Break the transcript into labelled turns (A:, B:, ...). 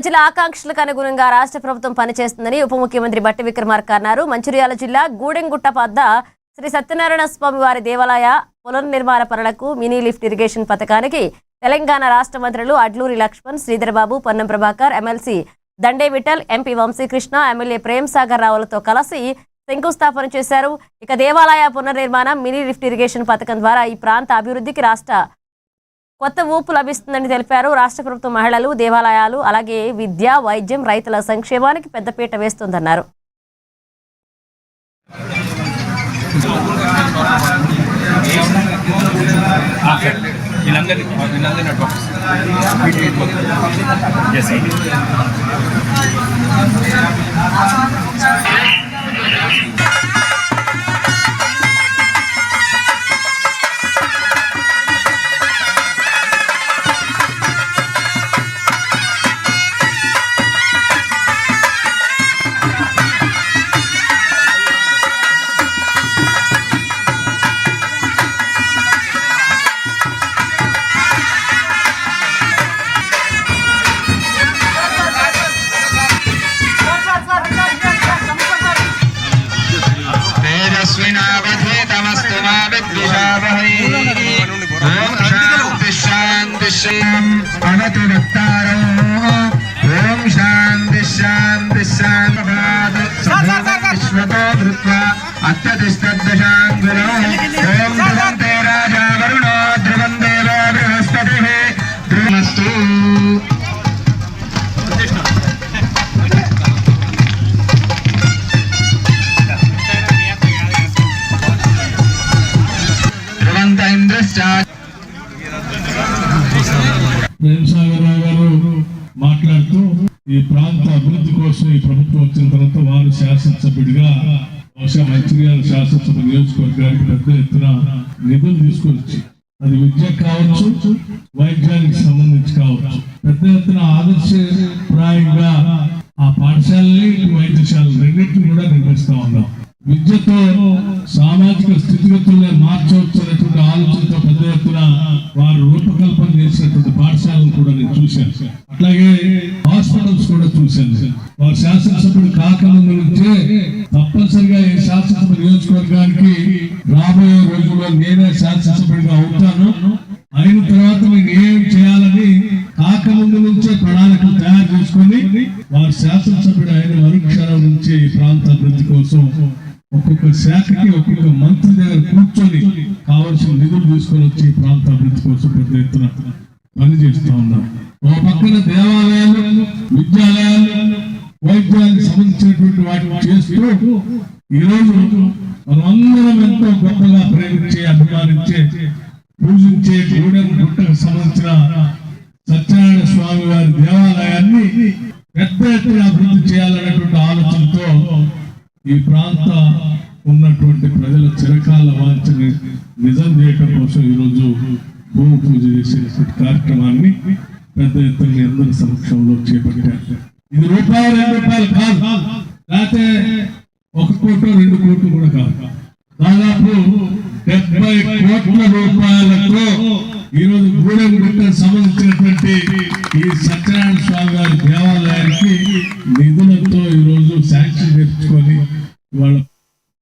A: ప్రజల ఆకాంక్షలకు అనుగుణంగా రాష్ట్ర ప్రభుత్వం పనిచేస్తుందని ఉప ముఖ్యమంత్రి బట్టి విక్రమార్క అన్నారు. మంచిర్యాల జిల్లా గూడెంగుట్ట వద్ద శ్రీ సత్యనారాయణ స్వామి వారి దేవాలయ పునర్నిర్మాణ పనులకు మినీ లిఫ్ట్ ఇరిగేషన్ పథకానికి తెలంగాణ రాష్ట్ర మంత్రులు Adluri Laxman, Sridhar Babu, Ponnam Prabhakar, MLC Dande Vithal, MP Vamsi Krishna, MLA Prem Sagar రావులతో కలిసి శంకుస్థాపన చేశారు. ఇక దేవాలయ పునర్నిర్మాణం మినీ లిఫ్ట్ ఇరిగేషన్ పథకం ద్వారా ఈ ప్రాంత అభివృద్ధికి రాష్ట్ర కొత్త ఊపు లభిస్తుందని తెలిపారు. రాష్ట్ర ప్రభుత్వం మహిళలు, దేవాలయాలు, అలాగే విద్య, వైద్యం, రైతుల సంక్షేమానికి పెద్దపీట వేస్తుందన్నారు.
B: ओम शांति शांति शांति अत्यतिष्ठदशांगुरो ओम ध्रुवन्ते राजा वरुणो ध्रुवं देवो बृहस्पतिः ध्रुवमस्तु. ध्रुवन्त इंद्रश्च
C: ప్రేమ్ సాగర్ రావు గారు మాట్లాడుతూ ఈ ప్రాంత అభివృద్ధి కోసం ఈ ప్రభుత్వం వచ్చిన తర్వాత వారు శాసనసభ్యుడిగా బహుశా మంచిర్యాల శాసనసభ నియోజకవర్గానికి పెద్ద ఎత్తున నిధులు తీసుకొచ్చి అది విద్య కావచ్చు, వైద్యానికి సంబంధించి కావచ్చు, పెద్ద ఎత్తున ఆదర్శప్రాయంగా ఆ పాఠశాలని వైద్యశాలలు రెండింటిని కూడా నిర్మిస్తా ఉన్నాం. విద్యతో సామాజిక స్థితిగతుల్ని మార్చవచ్చున్నటువంటి ఆలోచనతో పెద్ద ఎత్తున వారు రూపకల్పన చేసినటువంటి పాఠశాలను కూడా నేను చూశాను. అట్లాగే హాస్పిటల్స్ కూడా చూశాను. వారు శాసనసభ్యుడు కాకముందు నుంచే తప్పనిసరిగా ఈ శాసనసభ నియోజకవర్గానికి రాబోయే రోజుల్లో నేనే శాసనసభ్యుడిగా అవుతాను, అయిన తర్వాత మీరు ఏం చేయాలని కాకముందు నుంచే ప్రణాళికలు తయారు చేసుకుని వారు శాసనసభ్యుడు అయిన మరుక్షణం నుంచి ఈ ప్రాంత అభివృద్ధి కోసం ఒక్కొక్క శాఖకి ఒక్కొక్క మంత్రి దగ్గర కూర్చొని కావలసిన నిధులు తీసుకొని వచ్చి ఈ ప్రాంత అభివృద్ధి కోసం పెద్ద ఎత్తున పనిచేస్తూ ఉన్నాం. ఒక పక్కన దేవాలయాలు, విద్యాలయాలు, వైద్యానికి సంబంధించినటువంటి వాటిని చేస్తూ ఈరోజు మనమందరం ఎంతో గొప్పగా ప్రేమించే, అభిమానించే, పూజించే గూడెంగుట్టకు సంబంధించిన సత్యనారాయణ స్వామి వారి దేవాలయాన్ని పెద్ద ఎత్తున అభివృద్ధి చేయాలనేటువంటి ఆలోచనతో ఈ ప్రాంత ఉన్నటువంటి ప్రజల చిరకాల వాంఛని నిజం చేయటం కోసం ఈరోజు భూమి పూజ చేసేటువంటి కార్యక్రమాన్ని పెద్ద ఎత్తున అందరి సమక్షంలో చేపట్టారు. ఇది రూపాయలు 2 రూపాయలు కాదు, లేకపోతే 1 కోటి 2 కోట్లు కూడా కాదు, దాదాపు 70 కోట్ల రూపాయలతో ఈరోజు గూడెంగుట్టకు సంబంధించినటువంటి ఈ సత్యనారాయణ స్వామి వారి దేవాలయానికి నిధుల